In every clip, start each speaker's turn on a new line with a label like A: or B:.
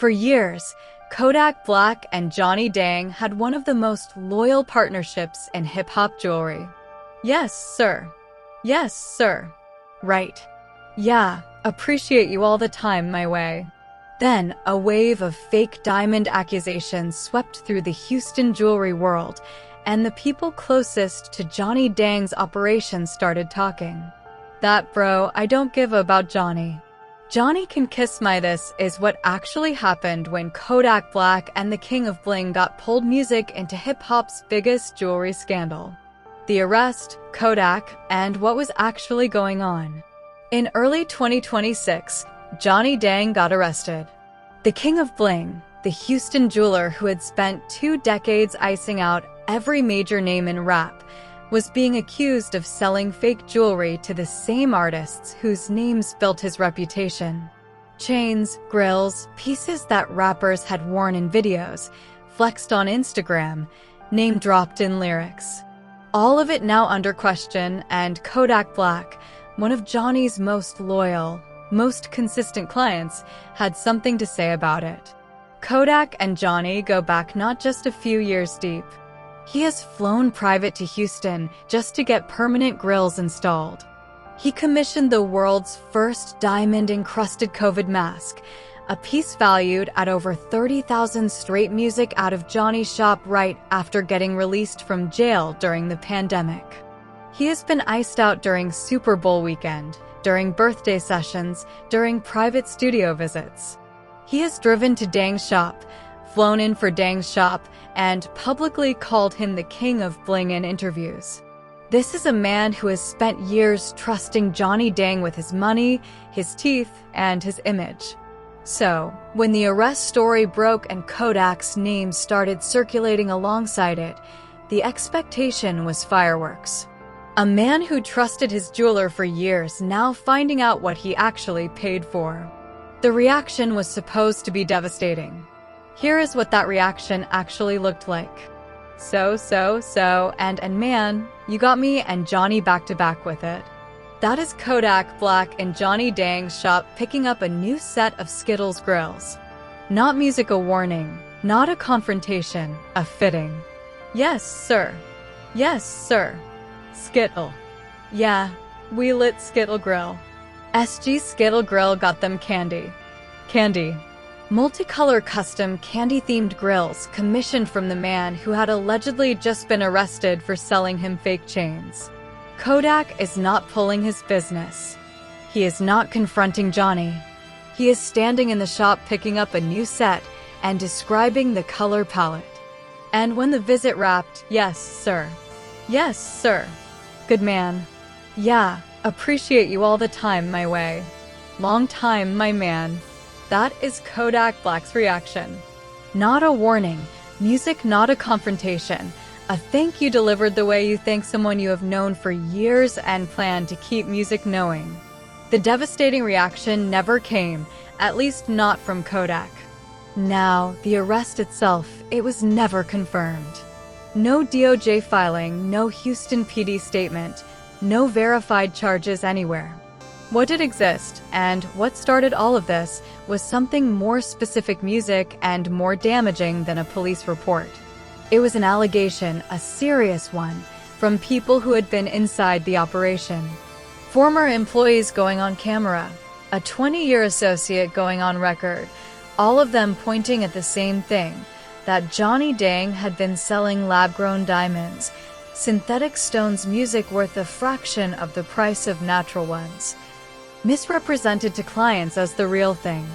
A: For years, Kodak Black and Johnny Dang had one of the most loyal partnerships in hip-hop jewelry. Yes, sir. Yes, sir. Right. Yeah, appreciate you all the time my way. Then, a wave of fake diamond accusations swept through the Houston jewelry world, and the people closest to Johnny Dang's operation started talking. That bro, I don't give about Johnny. Johnny can kiss my this is what actually happened when Kodak Black and the King of Bling got pulled music into hip-hop's biggest jewelry scandal. The arrest, Kodak, and what was actually going on. In early 2026, Johnny Dang got arrested. The King of Bling, the Houston jeweler who had spent 2 decades icing out every major name in rap, was being accused of selling fake jewelry to the same artists whose names built his reputation. Chains, grills, pieces that rappers had worn in videos, flexed on Instagram, name-dropped in lyrics. All of it now under question, and Kodak Black, one of Johnny's most loyal, most consistent clients, had something to say about it. Kodak and Johnny go back not just a few years deep. He has flown private to Houston just to get permanent grills installed. He commissioned the world's first diamond-encrusted COVID mask, a piece valued at over 30,000 straight music out of Johnny's shop right after getting released from jail during the pandemic. He has been iced out during Super Bowl weekend, during birthday sessions, during private studio visits. He has driven to Dang's shop, flown in for Dang's shop, and publicly called him the King of Bling in interviews. This is a man who has spent years trusting Johnny Dang with his money, his teeth, and his image. So, when the arrest story broke and Kodak's name started circulating alongside it, the expectation was fireworks. A man who trusted his jeweler for years now finding out what he actually paid for. The reaction was supposed to be devastating. Here is what that reaction actually looked like. And man, you got me and Johnny back to back with it. That is Kodak Black in Johnny Dang's shop picking up a new set of Skittles grills. Not music a warning, not a confrontation, a fitting. Yes, sir. Yes, sir. Skittle. Yeah, we lit Skittle Grill. SG Skittle Grill got them candy. Candy. Multicolor custom candy-themed grills commissioned from the man who had allegedly just been arrested for selling him fake chains. Kodak is not pulling his business. He is not confronting Johnny. He is standing in the shop picking up a new set and describing the color palette. And when the visit wrapped, yes, sir. Yes, sir. Good man. Yeah, appreciate you all the time my way. Long time, my man. That is Kodak Black's reaction. Not a warning, music not a confrontation, a thank you delivered the way you thank someone you have known for years and plan to keep music knowing. The devastating reaction never came, at least not from Kodak. Now, the arrest itself, it was never confirmed. No DOJ filing, no Houston PD statement, no verified charges anywhere. What did exist, and what started all of this, was something more specific music and more damaging than a police report. It was an allegation, a serious one, from people who had been inside the operation. Former employees going on camera, a 20-year associate going on record, all of them pointing at the same thing, that Johnny Dang had been selling lab-grown diamonds, synthetic stones music worth a fraction of the price of natural ones. Misrepresented to clients as the real thing.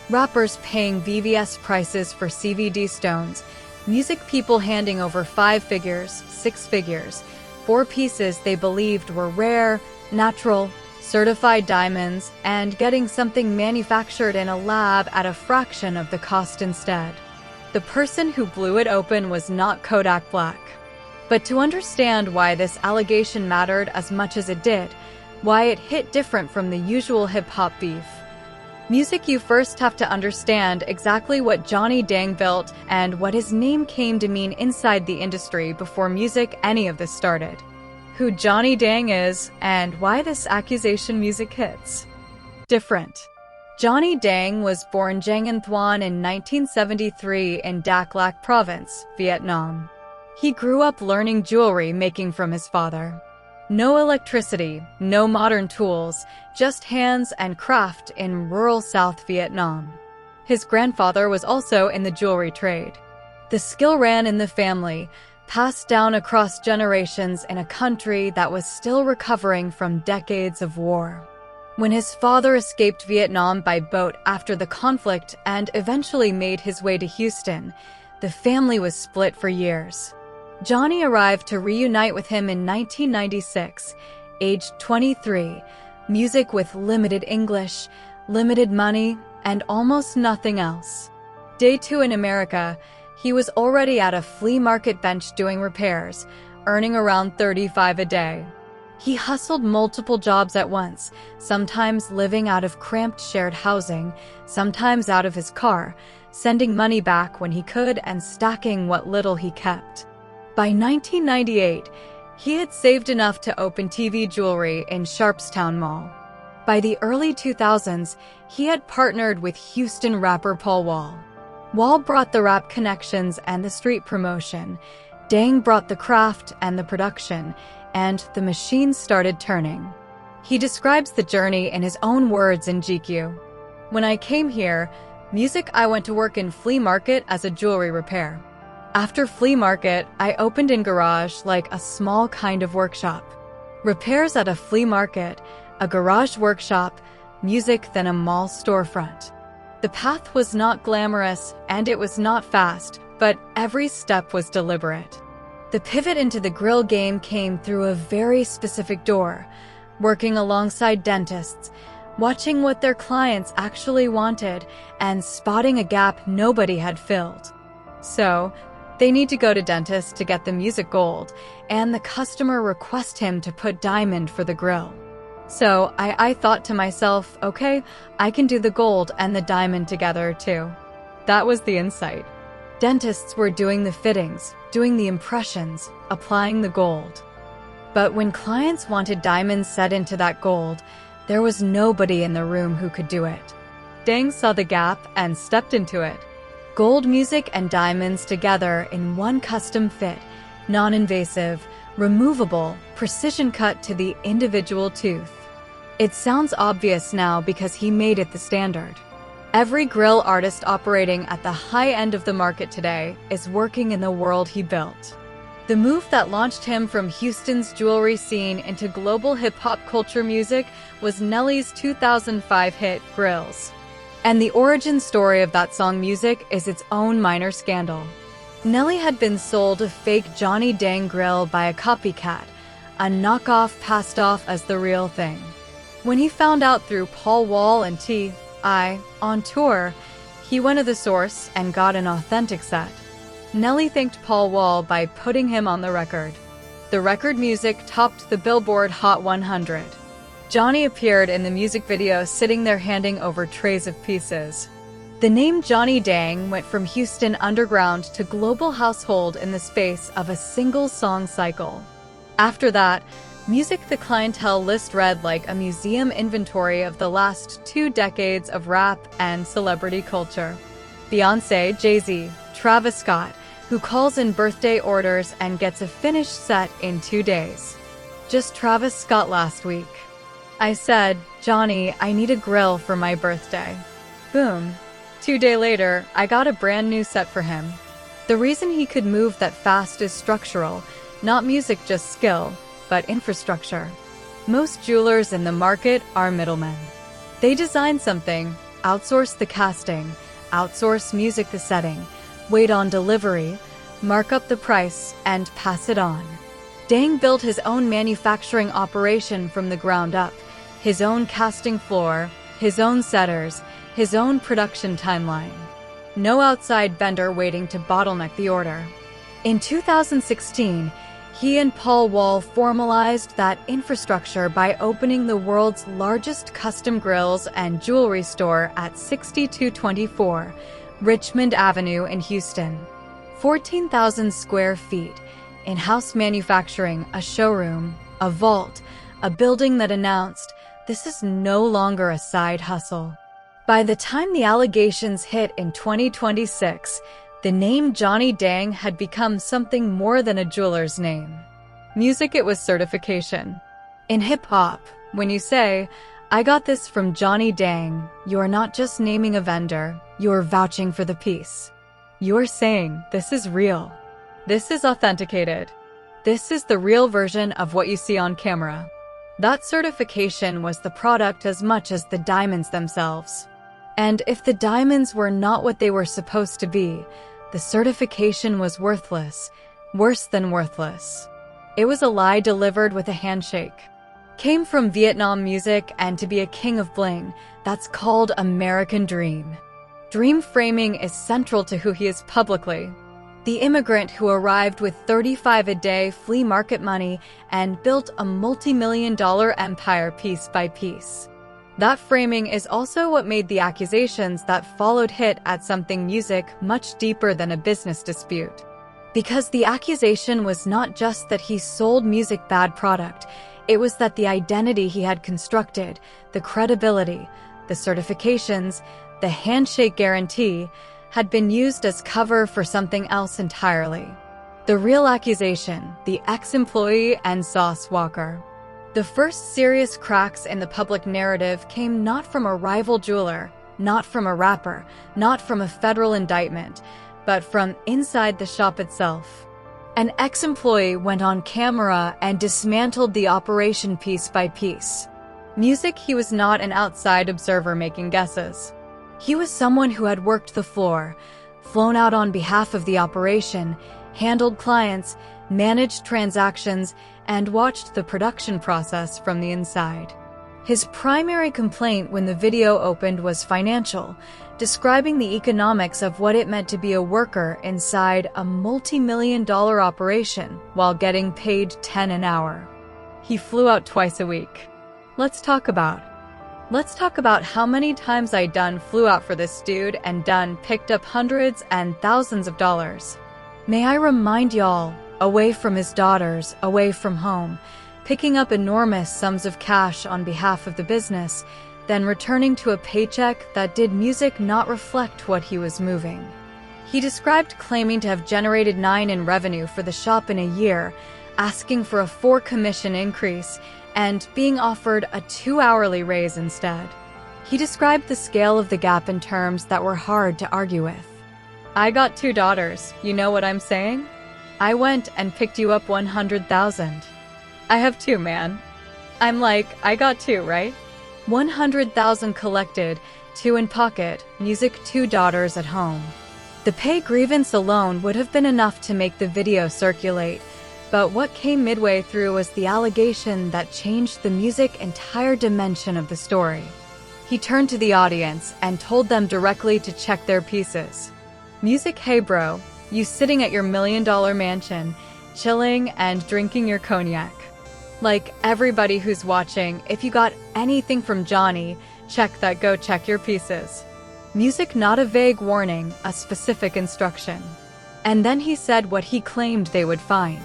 A: Rappers paying VVS prices for CVD stones, music people handing over 5 figures, 6 figures, for pieces they believed were rare, natural, certified diamonds, and getting something manufactured in a lab at a fraction of the cost instead. The person who blew it open was not Kodak Black. But to understand why this allegation mattered as much as it did, why it hit different from the usual hip-hop beef. Music, you first have to understand exactly what Johnny Dang built and what his name came to mean inside the industry before music any of this started. Who Johnny Dang is and why this accusation music hits. Different. Johnny Dang was born Giang Anh Thuan in 1973 in Dak Lak Province, Vietnam. He grew up learning jewelry making from his father. No electricity, no modern tools, just hands and craft in rural South Vietnam. His grandfather was also in the jewelry trade. The skill ran in the family, passed down across generations in a country that was still recovering from decades of war. When his father escaped Vietnam by boat after the conflict and eventually made his way to Houston, the family was split for years. Johnny arrived to reunite with him in 1996, aged 23, music with limited English, limited money, and almost nothing else. Day 2 in America, he was already at a flea market bench doing repairs, earning around $35 a day. He hustled multiple jobs at once, sometimes living out of cramped shared housing, sometimes out of his car, sending money back when he could and stacking what little he kept. By 1998, he had saved enough to open TV jewelry in Sharpstown Mall. By the early 2000s, he had partnered with Houston rapper Paul Wall. Wall brought the rap connections and the street promotion. Dang brought the craft and the production, and the machine started turning. He describes the journey in his own words in GQ. When I came here, music, I went to work in flea market as a jewelry repair. After flea market, I opened in garage like a small kind of workshop. Repairs at a flea market, a garage workshop, music, then a mall storefront. The path was not glamorous and it was not fast, but every step was deliberate. The pivot into the grill game came through a very specific door, working alongside dentists, watching what their clients actually wanted, and spotting a gap nobody had filled. So, they need to go to dentist to get the music gold, and the customer request him to put diamond for the grill. So I thought to myself, okay, I can do the gold and the diamond together too. That was the insight. Dentists were doing the fittings, doing the impressions, applying the gold. But when clients wanted diamonds set into that gold, there was nobody in the room who could do it. Dang saw the gap and stepped into it. Gold, music, and diamonds together in one custom fit, non-invasive, removable, precision cut to the individual tooth. It sounds obvious now because he made it the standard. Every grill artist operating at the high end of the market today is working in the world he built. The move that launched him from Houston's jewelry scene into global hip-hop culture music was Nelly's 2005 hit, Grills. And the origin story of that song music is its own minor scandal. Nelly had been sold a fake Johnny Dang grill by a copycat, a knockoff passed off as the real thing. When he found out through Paul Wall and T.I. on tour, he went to the source and got an authentic set. Nelly thanked Paul Wall by putting him on the record. The record music topped the Billboard Hot 100. Johnny appeared in the music video sitting there handing over trays of pieces. The name Johnny Dang went from Houston underground to global household in the space of a single song cycle. After that, music the clientele list read like a museum inventory of the last 2 decades of rap and celebrity culture. Beyoncé, Jay-Z, Travis Scott, who calls in birthday orders and gets a finished set in 2 days. Just Travis Scott last week. I said, Johnny, I need a grill for my birthday. Boom. 2 days later, I got a brand new set for him. The reason he could move that fast is structural, not music, just skill, but infrastructure. Most jewelers in the market are middlemen. They design something, outsource the casting, outsource music the setting, wait on delivery, mark up the price, and pass it on. Dang built his own manufacturing operation from the ground up, his own casting floor, his own setters, his own production timeline. No outside vendor waiting to bottleneck the order. In 2016, he and Paul Wall formalized that infrastructure by opening the world's largest custom grills and jewelry store at 6224 Richmond Avenue in Houston. 14,000 square feet, in-house manufacturing, a showroom, a vault, a building that announced, this is no longer a side hustle. By the time the allegations hit in 2026, the name Johnny Dang had become something more than a jeweler's name. Music, it was certification. In hip-hop, when you say, "I got this from Johnny Dang," you're not just naming a vendor, you're vouching for the piece. You're saying, this is real. This is authenticated. This is the real version of what you see on camera. That certification was the product as much as the diamonds themselves. And if the diamonds were not what they were supposed to be, the certification was worthless, worse than worthless. It was a lie delivered with a handshake. Came from Vietnam music, and to be a king of bling, that's called American Dream. Dream framing is central to who he is publicly. The immigrant who arrived with $35 a day flea market money and built a multi-million-dollar empire piece by piece. That framing is also what made the accusations that followed hit at something music much deeper than a business dispute. Because the accusation was not just that he sold music bad product, it was that the identity he had constructed, the credibility, the certifications, the handshake guarantee, had been used as cover for something else entirely. The real accusation, the ex-employee and Sauce Walker. The first serious cracks in the public narrative came not from a rival jeweler, not from a rapper, not from a federal indictment, but from inside the shop itself. An ex-employee went on camera and dismantled the operation piece by piece. Music, he was not an outside observer making guesses. He was someone who had worked the floor, flown out on behalf of the operation, handled clients, managed transactions, and watched the production process from the inside. His primary complaint when the video opened was financial, describing the economics of what it meant to be a worker inside a multi-million-dollar operation while getting paid $10 an hour. He flew out twice a week. Let's talk about how many times I done flew out for this dude and done picked up hundreds and thousands of dollars. May I remind y'all, away from his daughters, away from home, picking up enormous sums of cash on behalf of the business, then returning to a paycheck that did music not reflect what he was moving. He described claiming to have generated $9 in revenue for the shop in a year, asking for a 4 commission increase, and being offered a 2 hourly raise instead. He described the scale of the gap in terms that were hard to argue with. I got 2 daughters, you know what I'm saying? I went and picked you up 100,000. I have 2, man. I'm like, I got 2, right? 100,000 collected, 2 in pocket, music, 2 daughters at home. The pay grievance alone would have been enough to make the video circulate, but what came midway through was the allegation that changed the music entire dimension of the story. He turned to the audience and told them directly to check their pieces. Music, hey bro, you sitting at your $1 million mansion, chilling and drinking your cognac. Like everybody who's watching, if you got anything from Johnny, check that, go check your pieces. Music, not a vague warning, a specific instruction. And then he said what he claimed they would find.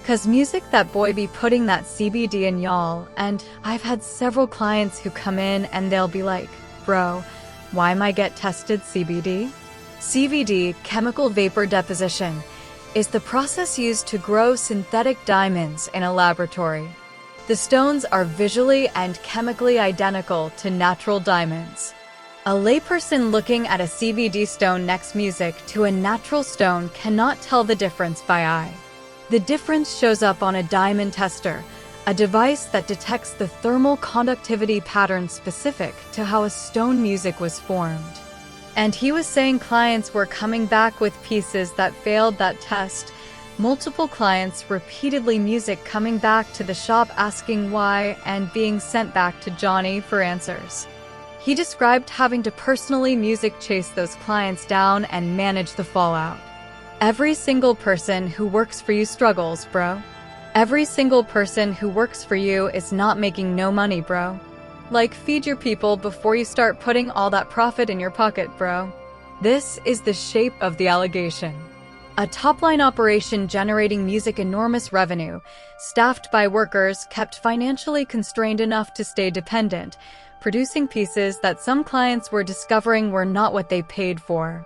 A: 'Cause music, that boy be putting that CBD in y'all, and I've had several clients who come in and they'll be like, bro, why am I get tested CBD? CVD, chemical vapor deposition, is the process used to grow synthetic diamonds in a laboratory. The stones are visually and chemically identical to natural diamonds. A layperson looking at a CVD stone next music to a natural stone cannot tell the difference by eye. The difference shows up on a diamond tester, a device that detects the thermal conductivity pattern specific to how a stone music was formed. And he was saying clients were coming back with pieces that failed that test. Multiple clients, repeatedly music coming back to the shop asking why and being sent back to Johnny for answers. He described having to personally music chase those clients down and manage the fallout. Every single person who works for you struggles, bro. Every single person who works for you is not making no money, bro. Like, feed your people before you start putting all that profit in your pocket, bro. This is the shape of the allegation. A top-line operation generating music enormous revenue, staffed by workers kept financially constrained enough to stay dependent, producing pieces that some clients were discovering were not what they paid for.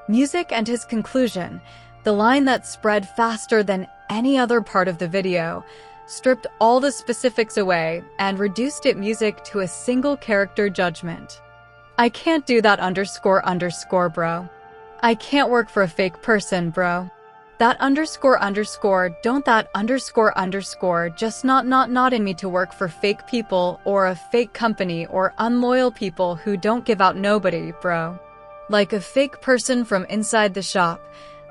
A: Music and his conclusion, the line that spread faster than any other part of the video, stripped all the specifics away and reduced it music to a single character judgment. I can't do that __ bro. I can't work for a fake person, bro. That _ don't that _ just not in me to work for fake people or a fake company or unloyal people who don't give out nobody, bro. Like a fake person from inside the shop,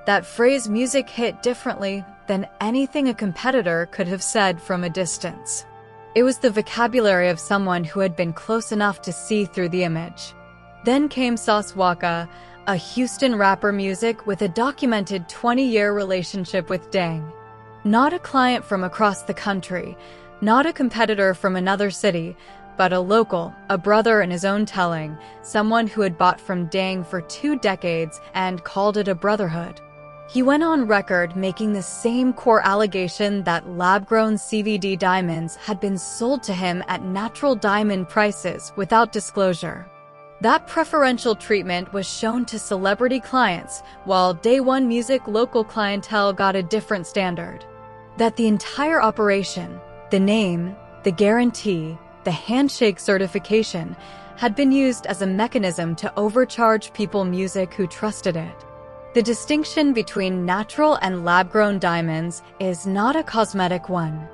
A: that phrase music hit differently than anything a competitor could have said from a distance. It was the vocabulary of someone who had been close enough to see through the image. Then came Sauce Waka, a Houston rapper music with a documented 20-year relationship with Dang. Not a client from across the country, not a competitor from another city, but a local, a brother in his own telling, someone who had bought from Dang for 2 decades and called it a brotherhood. He went on record making the same core allegation that lab-grown CVD diamonds had been sold to him at natural diamond prices without disclosure. That preferential treatment was shown to celebrity clients, while Day One Music local clientele got a different standard. That the entire operation, the name, the guarantee, the handshake certification, had been used as a mechanism to overcharge people music who trusted it. The distinction between natural and lab-grown diamonds is not a cosmetic one.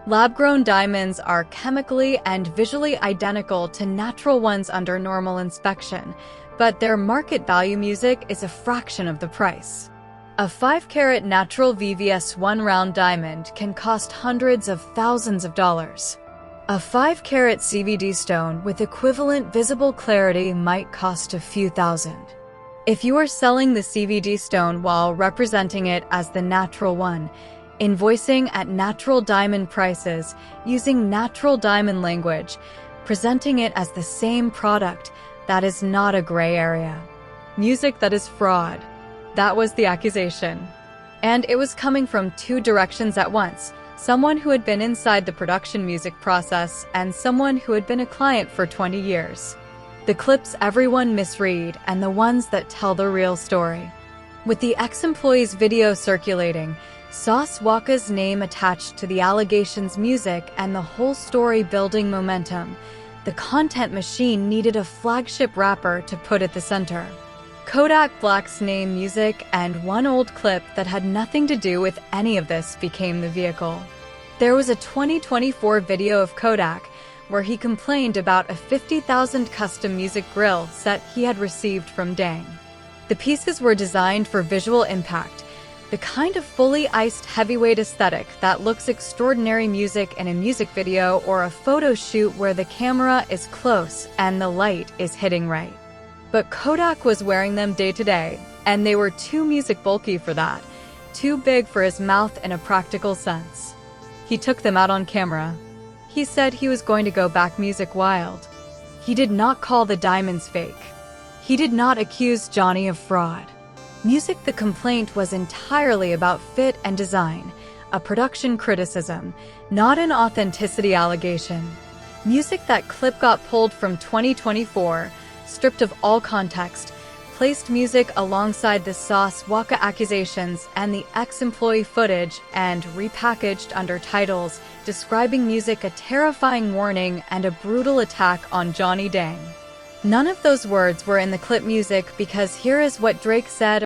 A: Lab-grown diamonds are chemically and visually identical to natural ones under normal inspection, but their market value music is a fraction of the price. A 5-carat natural VVS 1-round diamond can cost hundreds of thousands of dollars. A 5-carat CVD stone with equivalent visible clarity might cost a few thousand. If you are selling the CVD stone while representing it as the natural one, invoicing at natural diamond prices, using natural diamond language, presenting it as the same product, that is not a gray area. Music that is fraud. That was the accusation. And it was coming from 2 directions at once, someone who had been inside the production music process and someone who had been a client for 20 years. The clips everyone misread and the ones that tell the real story. With the ex-employee's video circulating, Sauce Waka's name attached to the allegations' music and the whole story building momentum, the content machine needed a flagship rapper to put at the center. Kodak Black's name, music, and one old clip that had nothing to do with any of this became the vehicle. There was a 2024 video of Kodak where he complained about a 50,000 custom music grill set he had received from Dang. The pieces were designed for visual impact, the kind of fully iced heavyweight aesthetic that looks extraordinary music in a music video or a photo shoot where the camera is close and the light is hitting right. But Kodak was wearing them day to day, and they were too music bulky for that, too big for his mouth in a practical sense. He took them out on camera. He said he was going to go back music wild. He did not call the diamonds fake. He did not accuse Johnny of fraud. Music the complaint was entirely about fit and design, a production criticism, not an authenticity allegation. Music that clip got pulled from 2024, stripped of all context, placed music alongside the Sauce Waka accusations and the ex-employee footage and repackaged under titles describing music a terrifying warning and a brutal attack on Johnny Dang. None of those words were in the clip music because here is what Drake said